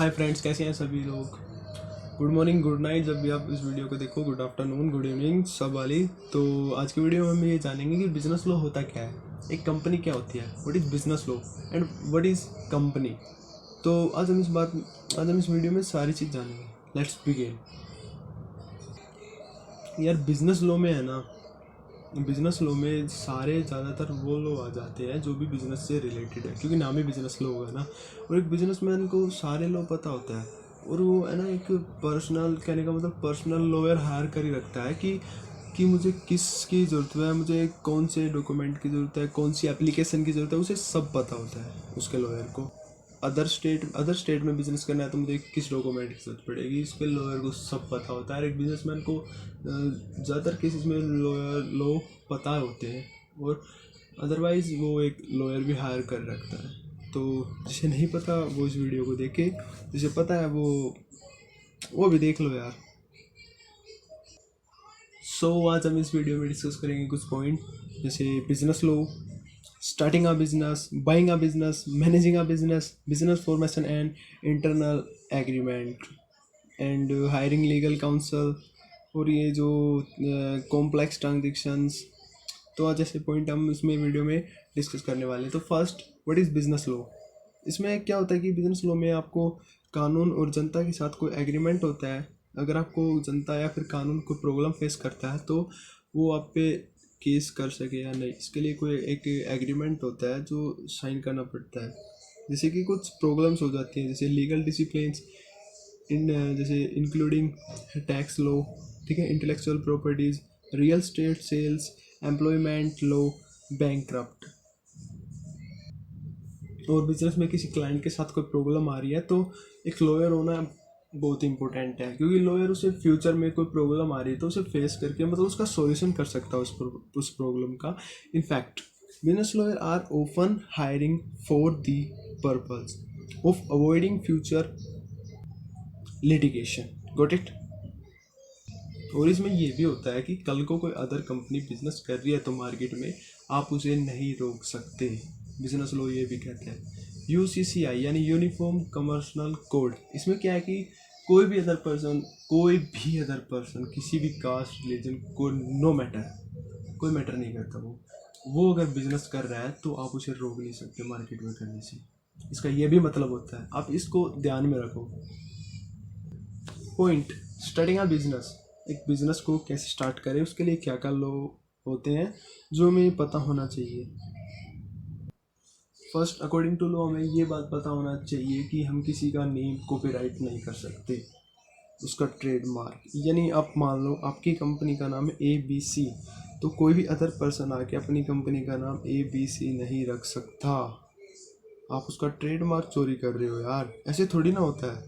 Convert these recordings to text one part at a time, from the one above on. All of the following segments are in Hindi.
हाय फ्रेंड्स, कैसे हैं सभी लोग। गुड मॉर्निंग, गुड नाइट, जब भी आप इस वीडियो को देखो। गुड आफ्टरनून, गुड इवनिंग सब वाली। तो आज की वीडियो में हम ये जानेंगे कि बिजनेस लॉ होता क्या है, एक कंपनी क्या होती है, what is business law and what is company. तो आज हम इस वीडियो में सारी चीज़ जानेंगे। Let's begin. यार बिजनेस लॉ में है ना, बिजनेस लॉ में सारे ज़्यादातर वो लोग आ जाते हैं जो भी बिजनेस से रिलेटेड है, क्योंकि नाम ही बिजनेस लॉ होगा ना। और एक बिजनेसमैन को सारे लॉ पता होता है, और वो है ना एक पर्सनल, कहने का मतलब पर्सनल लॉयर हायर कर ही रखता है कि मुझे किसकी ज़रूरत है, मुझे कौन से डॉक्यूमेंट की ज़रूरत है, कौन सी एप्लीकेशन की ज़रूरत है, उसे सब पता होता है उसके लॉयर को। अदर स्टेट में बिजनेस करना है तो मुझे किस डॉक्यूमेंट की जरूरत पड़ेगी, इसके लॉयर को सब पता होता है। एक बिजनेसमैन को ज़्यादातर केसेस में लॉ पता होते हैं, और अदरवाइज़ वो एक लॉयर भी हायर कर रखता है। तो जिसे नहीं पता वो इस वीडियो को देखे, जिसे पता है वो भी देख लो यार। आज हम इस वीडियो में डिस्कस करेंगे कुछ पॉइंट, जैसे business law, starting a business, buying a business, managing a business, business formation and internal agreement, and hiring legal counsel, और ये जो कॉम्प्लेक्स ट्रांजेक्शंस। तो आज ऐसे पॉइंट हम इसमें वीडियो में डिस्कस करने वाले हैं। तो first, what is business law. इसमें क्या होता है कि बिजनेस लॉ में आपको कानून और जनता के साथ कोई एग्रीमेंट होता है। अगर आपको जनता या फिर कानून को प्रॉब्लम फेस करता है तो वो आप पे केस कर सके या नहीं, इसके लिए कोई एक एग्रीमेंट होता है जो साइन करना पड़ता है। जैसे कि कुछ प्रॉब्लम्स हो जाती हैं, जैसे लीगल डिसिप्लिन्स जैसे इंक्लूडिंग टैक्स लॉ, ठीक है, intellectual properties, real state sales, employment law, bankrupt. और बिजनेस में किसी क्लाइंट के साथ कोई प्रॉब्लम आ रही है तो एक लॉयर होना बहुत इंपॉर्टेंट है, क्योंकि लॉयर उसे फ्यूचर में कोई प्रॉब्लम आ रही है तो उसे फेस करके मतलब उसका सॉल्यूशन कर सकता है उस प्रॉब्लम का। In fact business lawyer are often hiring for the purpose of avoiding future litigation. Got it. और इसमें ये भी होता है कि कल को कोई अदर कंपनी बिजनेस कर रही है तो मार्केट में आप उसे नहीं रोक सकते। बिजनेस लॉ ये भी कहते हैं। UCCI यानी यूनिफॉर्म कमर्शियल कोड। इसमें क्या है कि कोई भी अदर पर्सन किसी भी कास्ट रिलीजन को नो मैटर, कोई मैटर नहीं करता, वो अगर बिजनेस कर रहा है तो आप उसे रोक नहीं सकते मार्केट में करने से। इसका ये भी मतलब होता है, आप इसको ध्यान में रखो। Point, starting a business. एक बिजनेस को कैसे स्टार्ट करें, उसके लिए क्या क्या लॉ होते हैं जो हमें पता होना चाहिए। फर्स्ट, अकॉर्डिंग टू लॉ हमें ये बात पता होना चाहिए कि हम किसी का नेम कॉपीराइट नहीं कर सकते, उसका ट्रेडमार्क। यानी आप मान लो आपकी कंपनी का नाम है ABC, तो कोई भी अदर पर्सन आके अपनी कंपनी का नाम ABC नहीं रख सकता। आप उसका ट्रेडमार्क चोरी कर रहे हो यार, ऐसे थोड़ी ना होता है।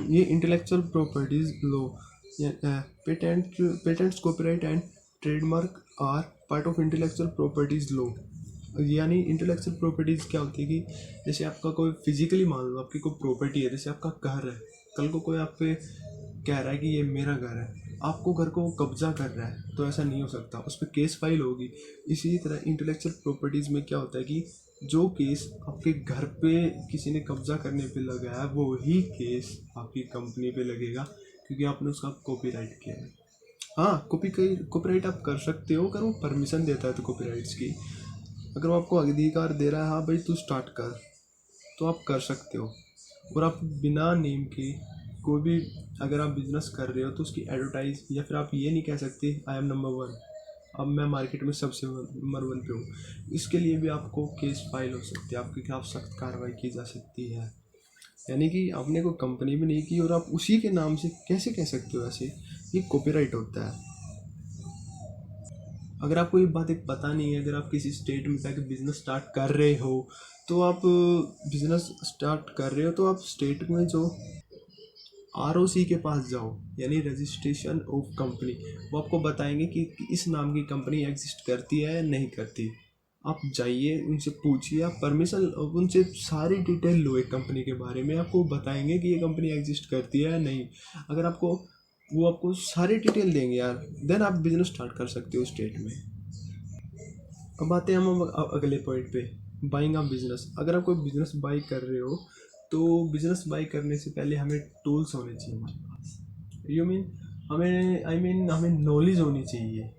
ये intellectual properties law, patents, copyright and trademark are part of intellectual properties law. यानी इंटेलेक्चुअल प्रॉपर्टीज़ क्या होती है कि जैसे आपका कोई फिजिकली, मान लो आपकी कोई प्रॉपर्टी है, जैसे आपका घर है, कल को कोई आप पे कह रहा है कि ये मेरा घर है, आपको घर को कब्जा कर रहा है, तो ऐसा नहीं हो सकता, उस पर केस फाइल होगी। इसी तरह इंटेलेक्चुअल प्रॉपर्टीज़ में क्या होता है कि जो केस आपके घर पे किसी ने कब्जा करने पे लगा है वो ही केस आपकी कंपनी पे लगेगा, क्योंकि आपने उसका कॉपीराइट किया है। हाँ, कॉपीराइट आप कर सकते हो अगर वो परमिशन देता है तो कॉपीराइट्स की। अगर वो आपको अधिकार दे रहा है, हाँ भाई तू स्टार्ट कर, तो आप कर सकते हो। और आप बिना नेम के कोई भी अगर आप बिजनेस कर रहे हो तो उसकी एडवर्टाइज, या फिर आप ये नहीं कह सकते आई एम नंबर 1, अब मैं मार्केट में सबसे नंबर 1 पे हूँ, इसके लिए भी आपको केस फाइल हो सकती है, आपके खिलाफ सख्त कार्रवाई की जा सकती है। यानी कि आपने कोई कंपनी भी नहीं की और आप उसी के नाम से कैसे कह सकते हो, ऐसे ये कॉपीराइट होता है। अगर आपको ये बात एक पता नहीं है, अगर आप किसी स्टेट में जाकर बिजनेस स्टार्ट कर रहे हो तो आप स्टेट में जो ROC के पास जाओ, यानी रजिस्ट्रेशन ऑफ कंपनी, वो आपको बताएंगे कि इस नाम की कंपनी एग्जिस्ट करती है या नहीं करती। आप जाइए, उनसे पूछिए, आप परमिशन, उनसे सारी डिटेल लो एक कंपनी के बारे में, आपको बताएंगे कि ये कंपनी एग्जिस्ट करती है या नहीं। अगर वो आपको सारी डिटेल देंगे यार, देन आप बिजनेस स्टार्ट कर सकते हो स्टेट में। अब आते हैं हम अगले पॉइंट पे, बाइंग अ बिजनेस। अगर आप कोई बिजनेस बाई कर रहे हो तो बिजनेस बाई करने से पहले हमें टूल्स होने चाहिए हमारे पास। यू मीन हमें नॉलेज होनी चाहिए,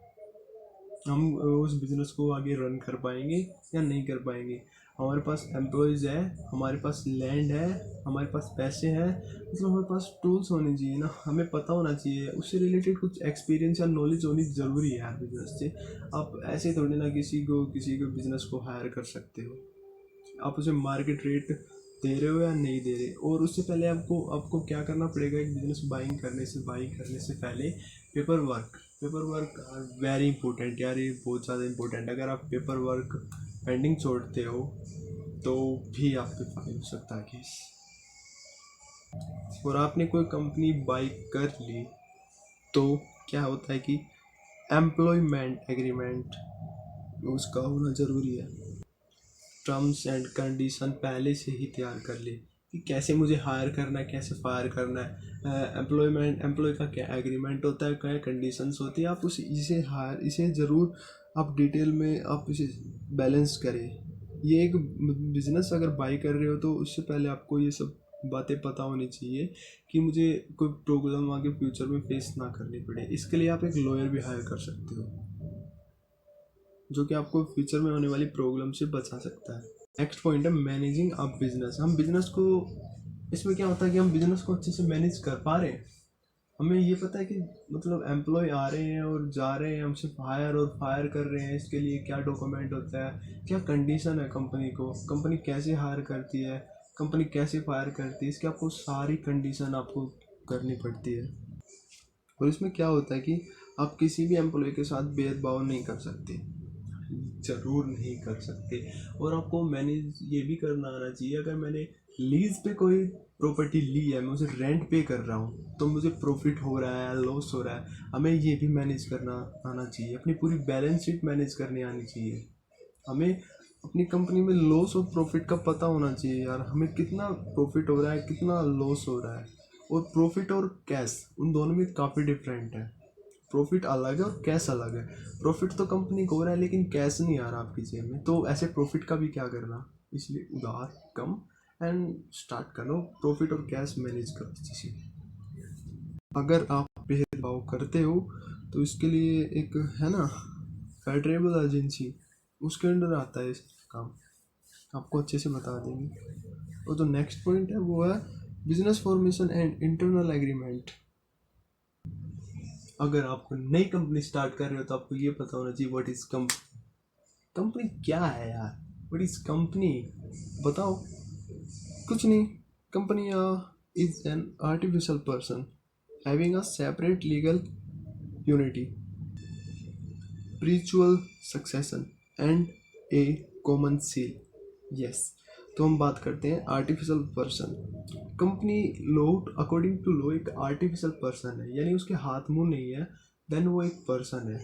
हम उस बिज़नेस को आगे रन कर पाएंगे या नहीं कर पाएंगे। हमारे पास एम्प्लॉयज़ है, हमारे पास लैंड है, हमारे पास पैसे हैं, मतलब हमारे पास टूल्स होने चाहिए ना, हमें पता होना चाहिए, उससे रिलेटेड कुछ एक्सपीरियंस या नॉलेज होनी ज़रूरी है यार बिजनेस से। आप ऐसे थोड़ी ना किसी को बिज़नेस को हायर कर सकते हो, आप उसे मार्केट रेट दे रहे हो या नहीं दे रहे। और उससे पहले आपको क्या करना पड़ेगा, एक बिजनेस बाइंग करने से पहले paper work are very important यार, ये बहुत ज़्यादा इंपॉर्टेंट। अगर आप पेपर वर्क पेंडिंग छोड़ते हो तो भी आप पे फाइन हो सकता है केस। और आपने कोई कंपनी बाई कर ली तो क्या होता है कि एम्प्लॉयमेंट एग्रीमेंट उसका होना ज़रूरी है। टर्म्स एंड कंडीशन पहले से ही तैयार कर ले कि कैसे मुझे हायर करना है, कैसे फायर करना है। एम्प्लॉय का क्या एग्रीमेंट होता है, क्या कंडीशंस होती है, आप इसे ज़रूर आप डिटेल में आप इसे बैलेंस करें। ये एक बिज़नेस अगर बाई कर रहे हो तो उससे पहले आपको ये सब बातें पता होनी चाहिए कि मुझे कोई प्रॉब्लम आगे फ्यूचर में फेस ना करनी पड़े। इसके लिए आप एक लॉयर भी हायर कर सकते हो जो कि आपको फ्यूचर में होने वाली प्रॉब्लम से बचा सकता है। नेक्स्ट पॉइंट है मैनेजिंग अ बिजनेस। हम बिजनेस को, इसमें क्या होता है कि हम बिजनेस को अच्छे से मैनेज कर पा रहे हैं। हमें ये पता है कि मतलब एम्प्लॉय आ रहे हैं और जा रहे हैं, हमसे हायर और फायर कर रहे हैं, इसके लिए क्या डॉक्यूमेंट होता है, क्या कंडीशन है कंपनी को, कंपनी कैसे हायर करती है, कंपनी कैसे फायर करती है, इसकी आपको सारी कंडीशन आपको करनी पड़ती है। और इसमें क्या होता है कि आप किसी भी एम्प्लॉय के साथ भेदभाव नहीं कर सकते, ज़रूर नहीं कर सकते। और आपको मैनेज ये भी करना आना चाहिए, अगर मैंने लीज पे कोई प्रॉपर्टी ली है, मैं उसे रेंट पे कर रहा हूँ, तो मुझे प्रॉफिट हो रहा है लॉस हो रहा है, हमें ये भी मैनेज करना आना चाहिए। अपनी पूरी बैलेंस शीट मैनेज करनी आनी चाहिए। हमें अपनी कंपनी में लॉस और प्रॉफिट का पता होना चाहिए यार, हमें कितना प्रॉफिट हो रहा है, कितना लॉस हो रहा है। और प्रॉफिट और कैश उन दोनों में काफ़ी डिफरेंट है। प्रॉफिट अलग है और कैश अलग है। प्रॉफिट तो कंपनी को हो रहा है लेकिन कैश नहीं आ रहा आपकी जेब में, तो ऐसे प्रॉफिट का भी क्या करना। इसलिए उधार कम एंड स्टार्ट करो, प्रॉफिट और कैश मैनेज करो अच्छी से। अगर आप भेदभाव करते हो तो इसके लिए एक है ना फेडरेबल एजेंसी, उसके अंडर आता है इस काम, आपको अच्छे से बता देंगे। और जो नेक्स्ट पॉइंट है वो है business formation and internal agreement. अगर आप नई कंपनी स्टार्ट कर रहे हो तो आपको ये पता होना चाहिए व्हाट इज कंपनी क्या है यार। व्हाट इज कंपनी बताओ, कुछ नहीं। Company is an artificial person having a separate legal unity, spiritual succession and a common seal. Yes, तो हम बात करते हैं artificial person. Company law, according to law एक आर्टिफिशियल पर्सन है, यानी उसके हाथ मुंह नहीं है, देन वो एक पर्सन है।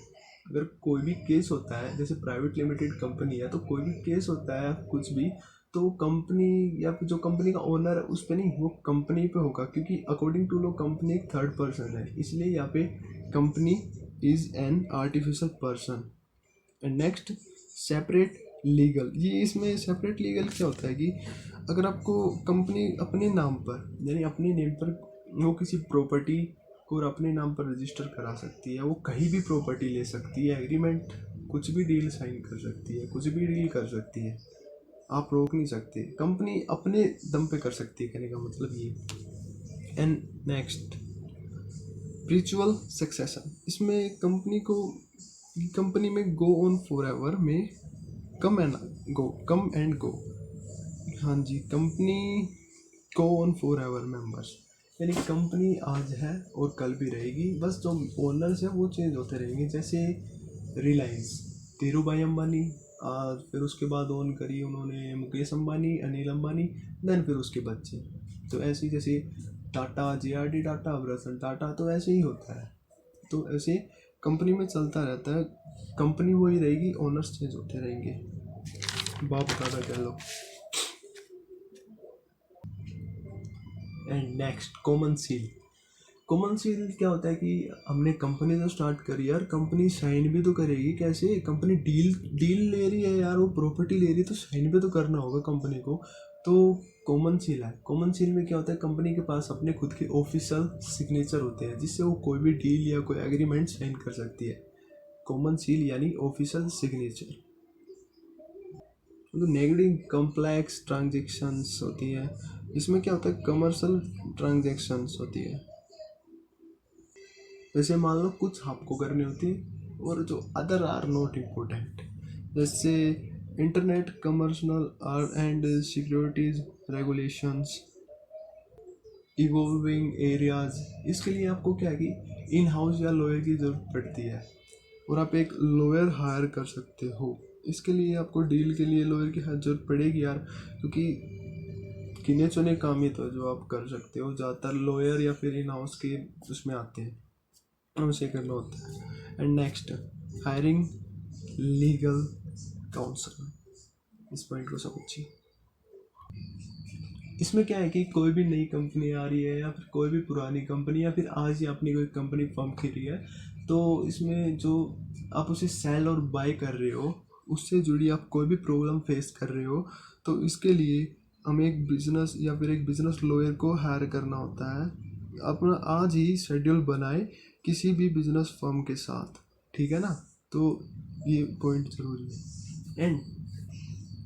अगर कोई भी केस होता है, जैसे प्राइवेट लिमिटेड कंपनी है, तो कोई भी केस होता है कुछ भी, तो कंपनी या जो कंपनी का ओनर है उस पर नहीं, वो कंपनी पे होगा, क्योंकि अकॉर्डिंग टू लॉ कंपनी एक थर्ड पर्सन है, इसलिए यहाँ पे company is an artificial person. And next separate legal. ये इसमें सेपरेट लीगल क्या होता है कि अगर आपको कंपनी अपने नाम पर, यानी अपने नेम पर वो किसी प्रॉपर्टी को अपने नाम पर रजिस्टर करा सकती है, वो कहीं भी प्रॉपर्टी ले सकती है, एग्रीमेंट कुछ भी डील साइन कर सकती है, कुछ भी डील कर सकती है, आप रोक नहीं सकते। कंपनी अपने दम पे कर सकती है, कहने का मतलब ये। And next spiritual succession. इसमें कंपनी में गो ऑन फॉर एवर में कम एंड गो। हाँ जी, company go on for ever members, यानी कंपनी आज है और कल भी रहेगी, बस जो ओनर्स हैं वो चेंज होते रहेंगे। जैसे रिलायंस, धीरू भाई अम्बानी, फिर उसके बाद ओन करी उन्होंने मुकेश अम्बानी, अनिल अम्बानी, देन फिर उसके बच्चे। तो ऐसे ही जैसे टाटा, JRD टाटा, रतन टाटा, तो ऐसे ही होता है। तो ऐसे कंपनी में चलता रहता है, कंपनी वही रहेगी, ओनर्स चेंज होते रहेंगे, बाप दादा कह लो। And next common seal. Common seal क्या होता है कि हमने कंपनी तो स्टार्ट करी यार, कंपनी साइन भी तो करेगी। कैसे? कंपनी डील ले रही है यार, वो प्रॉपर्टी ले रही है, तो साइन भी तो करना होगा कंपनी को। तो कॉमन सील है। कॉमन सील में क्या होता है, कंपनी के पास अपने खुद के ऑफिशियल सिग्नेचर होते हैं जिससे वो कोई भी डील या कोई एग्रीमेंट साइन कर सकती है। कॉमन सील यानी ऑफिशियल सिग्नेचर। तो नेगेटिव कॉम्प्लेक्स ट्रांजेक्शन्स होती है, इसमें क्या होता है, कमर्शियल ट्रांजेक्शन्स होती है। जैसे मान लो कुछ आपको करनी होती है और जो अदर आर नॉट इम्पोर्टेंट, जैसे internet commercial are and securities regulations, evolving areas. इसके लिए आपको क्या है कि इन हाउस या लॉयर की ज़रूरत पड़ती है और आप एक लॉयर हायर कर सकते हो। इसके लिए आपको डील के लिए लॉयर की ज़रूरत पड़ेगी यार, क्योंकि गिने चुने काम ही तो जो आप कर सकते हो, ज़्यादातर लॉयर या फिर इन हाउस के उसमें आते हैं, उसे करना होता है। And next, hiring legal counsel. इस पॉइंट को समझिए। इसमें क्या है कि कोई भी नई कंपनी आ रही है या फिर कोई भी पुरानी कंपनी या फिर आज ही अपनी कोई कंपनी फॉर्म की रही है, तो इसमें जो आप उसे सेल और बाय कर रहे हो उससे जुड़ी आप कोई भी प्रॉब्लम फेस कर रहे हो, तो इसके लिए हमें एक बिजनेस या फिर एक बिजनेस लॉयर को हायर करना होता है। अपना आज ही शेड्यूल बनाए किसी भी बिजनेस फर्म के साथ, ठीक है ना। तो ये पॉइंट ज़रूरी है। एंड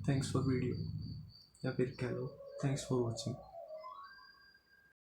थैंक्स फॉर वीडियो, या फिर कह लो थैंक्स फॉर वॉचिंग।